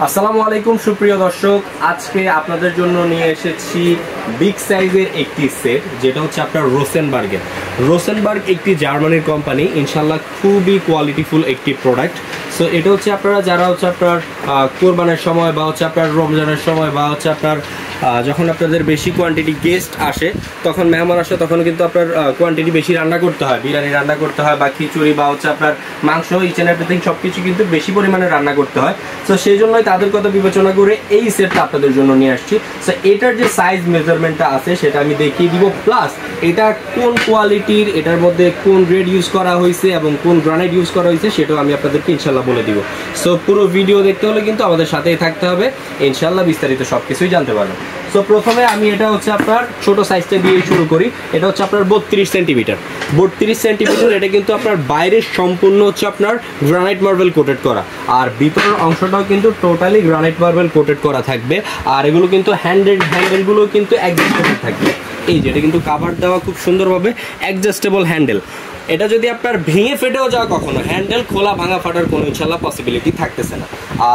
আসসালামু আলাইকুম সুপ্রিয় দর্শক, আজকে আপনাদের জন্য নিয়ে এসেছি বিগ সাইজের একটি সেট, যেটা হচ্ছে আপনার রোসেনবার্গের। রোসেনবার্গ একটি জার্মানির কোম্পানি, ইনশাল্লাহ খুবই কোয়ালিটিফুল একটি প্রোডাক্ট। সো এটা হচ্ছে আপনারা যারা হচ্ছে আপনার কোরবানের সময় বা হচ্ছে আপনার রমজানের সময় বা হচ্ছে আপনার যখন আপনাদের বেশি কোয়ান্টিটি গেস্ট আসে, তখন মেহমান আসে, তখন কিন্তু আপনার কোয়ান্টিটি বেশি রান্না করতে হয়, বিরিয়ানি রান্না করতে হয় বা খিচুড়ি বা হচ্ছে আপনার মাংস, ইচ এন্ড এভরিথিং সব কিছু কিন্তু বেশি পরিমাণে রান্না করতে হয়। সো সেই জন্যই তাদের কথা বিবেচনা করে এই সেটটা আপনাদের জন্য নিয়ে আসছি। সো এটার যে সাইজ মেজারমেন্টটা আছে সেটা আমি দেখিয়ে দিব, প্লাস এটা কোন কোয়ালিটির, এটার মধ্যে কোন গ্রেড ইউজ করা হয়েছে এবং কোন গ্রানাইট ইউজ করা হয়েছে সেটাও আমি আপনাদেরকে ইনশাল্লাহ বলে দিব। সো পুরো ভিডিও দেখতে হলে কিন্তু আমাদের সাথেই থাকতে হবে, ইনশাল্লাহ বিস্তারিত সব কিছুই জানতে পারবেন। সো প্রথমে আমি এটা হচ্ছে আপনার ছোট সাইজটা দিয়ে শুরু করি। এটা হচ্ছে আপনার 32 সেন্টিমিটার। 32 সেন্টিমিটার, এটা কিন্তু আপনার বাইরের সম্পূর্ণ হচ্ছে আপনার গ্রানাইট মার্বেল কোটেড করা, আর ভিতরের অংশটাও কিন্তু টোটালি গ্রানাইট মার্বেল কোটেড করা থাকবে। আর এগুলো কিন্তু হ্যান্ডেলগুলো কিন্তু অ্যাডজাস্টেবল থাকবে। এই যে এটা কিন্তু কাভার দেওয়া খুব সুন্দরভাবে, অ্যাডজাস্টেবল হ্যান্ডেল। এটা যদি আপনার ভেঙে ফেটেও যাওয়া, কখনো হ্যান্ডেল খোলা ভাঙা ফাটার কোনো ইনশাল্লাহ পসিবিলিটি থাকতেছে না।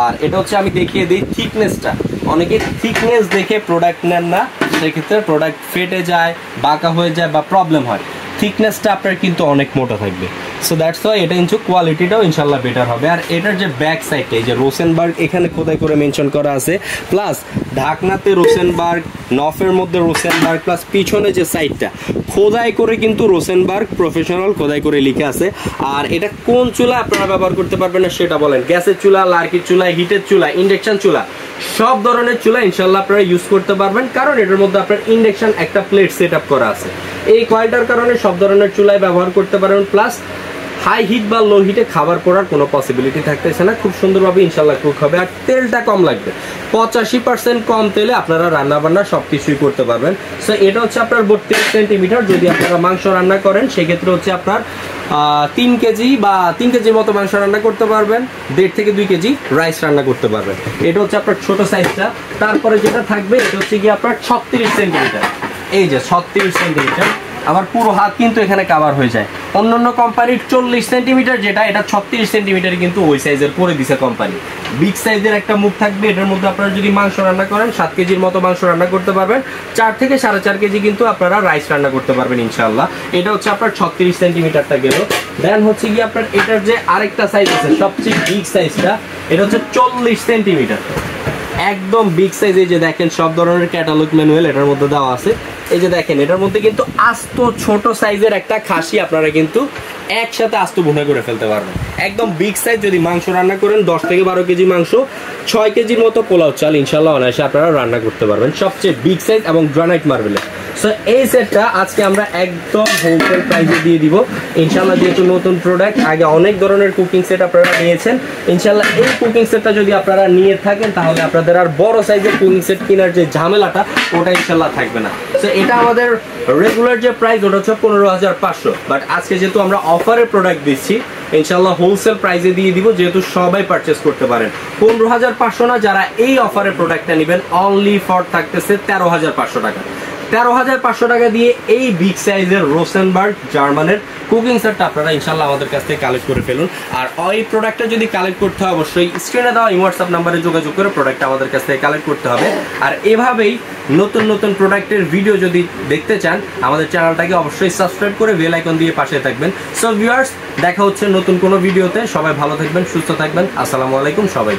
আর এটা হচ্ছে আমি দেখিয়ে দিই থিকনেসটা। অনেকে থিকনেস দেখে প্রোডাক্ট নেন না, সেক্ষেত্রে প্রোডাক্ট ফেটে যায়, বাঁকা হয়ে যায় বা প্রবলেম হয়। থিকনেসটা আপনার কিন্তু অনেক মোটা থাকবে। সো দ্যাটস ওয়াই এটা কিন্তু কোয়ালিটিটাও ইনশাল্লাহ বেটার হবে। আর এটার যে ব্যাক সাইডটা, এই যে রোসেনবার্গ এখানে খোদাই করে মেনশন করা আছে, প্লাস ঢাকনাতে রোসেনবার্গ, নফের মধ্যে রোসেনবার্গ, প্লাস পিছনে যে সাইডটা খোদাই করে কিন্তু রোসেনবার্গ প্রফেশনাল খোদাই করে লিখে আছে। আর এটা কোন চুলা আপনারা ব্যবহার করতে পারবেন না সেটা বলেন, গ্যাসের চুলা, লার্কির চুলা, হিটের চুলা, ইন্ডাকশন চুলা, সব ধরনের চুলা ইনশাল্লাহ আপনারা ইউজ করতে পারবেন, কারণ এটার মধ্যে আপনার ইন্ডাকশন একটা প্লেট সেট আপ করা আছে। এই কয়েলটার কারণে সব ধরনের চুলায় ব্যবহার করতে পারবেন, প্লাস হাই হিট বা লো হিটে খাবার পড়ার কোনো পসিবিলিটি থাকতেছে না। খুব সুন্দরভাবে ইনশাল্লাহ কুক হবে। আর তেলটা কম লাগবে, 85% কম তেলে আপনারা রান্না বান্না সব কিছুই করতে পারবেন। সো এটা হচ্ছে আপনার 32 সেন্টিমিটার। যদি আপনারা মাংস রান্না করেন সেক্ষেত্রে হচ্ছে আপনার 3 কেজি বা 3 কেজির মতো মাংস রান্না করতে পারবেন, 1.5 থেকে 2 কেজি রাইস রান্না করতে পারবেন। এটা হচ্ছে আপনার ছোট সাইজটা। তারপরে যেটা থাকবে এটা হচ্ছে কি আপনার 36 সেন্টিমিটার। এই যে 36 সেন্টিমিটার, আবার পুরো হাত কিন্তু এখানে কাভার হয়ে যায়। অন্যান্য কোম্পানির 40 সেন্টিমিটার যেটা, এটা 36 সেন্টিমিটার কিন্তু ওই সাইজের করে দিছে কোম্পানি। বিগ সাইজের একটা মুখ থাকবে, এটার মধ্যে আপনারা যদি মাংস রান্না করেন 7 কেজির মতো মাংস রান্না করতে পারবেন, 4 থেকে 4.5 কেজি কিন্তু আপনারা রাইস রান্না করতে পারবেন ইনশাল্লাহ। এটা হচ্ছে আপনার 36 সেন্টিমিটারটা গেল। দেন হচ্ছে কি আপনার এটার যে আরেকটা সাইজ আছে, সবচেয়ে বিগ সাইজটা, এটা হচ্ছে 40 সেন্টিমিটার। একদম বিগ সাইজ। এই যে দেখেন সব ধরনের ক্যাটালগ ম্যানুয়াল এটার মধ্যে দেওয়া আছে। এই যে দেখেন এটার মধ্যে কিন্তু আস্ত ছোট সাইজের একটা খাসি আপনারা কিন্তু একসাথে আস্ত ভুনা করে ফেলতে পারবেন। একদম বিগ সাইজ। যদি মাংস রান্না করেন 10 থেকে 12 কেজি মাংস, 6 কেজির মতো পোলাও চাল ইনশাল্লাহ অনায়াসে আপনারা রান্না করতে পারবেন, সবচেয়ে বিগ সাইজ এবং গ্রানাইট মার্বেলের। সো এই সেটটা আজকে আমরা একদম হোলসেল প্রাইসে দিয়ে দিব ইনশাল্লাহ। যেহেতু নতুন প্রোডাক্ট, আগে অনেক ধরনের কুকিং সেট আপনারা নিয়েছেন, ইনশাল্লাহ এই কুকিং সেটটা যদি আপনারা নিয়ে থাকেন তাহলে আপনাদের আর বড় সাইজের কুকিং সেট কেনার যে ঝামেলাটা ওটা ইনশাল্লাহ থাকবে না। সো এটা আমাদের রেগুলার যে প্রাইস ওটা হচ্ছে 15,500, বাট আজকে যেহেতু আমরা অফারে প্রোডাক্ট দিচ্ছি ইনশাল্লাহ হোলসেল প্রাইসে দিয়ে দিব, যেহেতু সবাই পারচেস করতে পারেন। 15,500 না, যারা এই অফারে প্রোডাক্টটা নেবেন অনলি ফর থাকতেছে 13,500 টাকা। 13,500 টাকা দিয়ে এই বিগ সাইজের রোসেনবার্গ জার্মানের কুকিং সেটটা আপনারা ইনশাল্লাহ আমাদের কাছ থেকে কালেক্ট করে ফেলুন। আর ওই প্রোডাক্টটা যদি কালেক্ট করতে হয় অবশ্যই স্ক্রিনে দেওয়া হোয়াটসঅ্যাপ নাম্বারে যোগাযোগ করে প্রোডাক্টটা আমাদের কাছ থেকে কালেক্ট করতে হবে। আর এভাবেই নতুন নতুন প্রোডাক্টের ভিডিও যদি দেখতে চান আমাদের চ্যানেলটাকে অবশ্যই সাবস্ক্রাইব করে বেল আইকন দিয়ে পাশে থাকবেন। সো ভিউয়ার্স, দেখা হচ্ছে নতুন কোনো ভিডিওতে। সবাই ভালো থাকবেন, সুস্থ থাকবেন। আসসালামু আলাইকুম সবাই।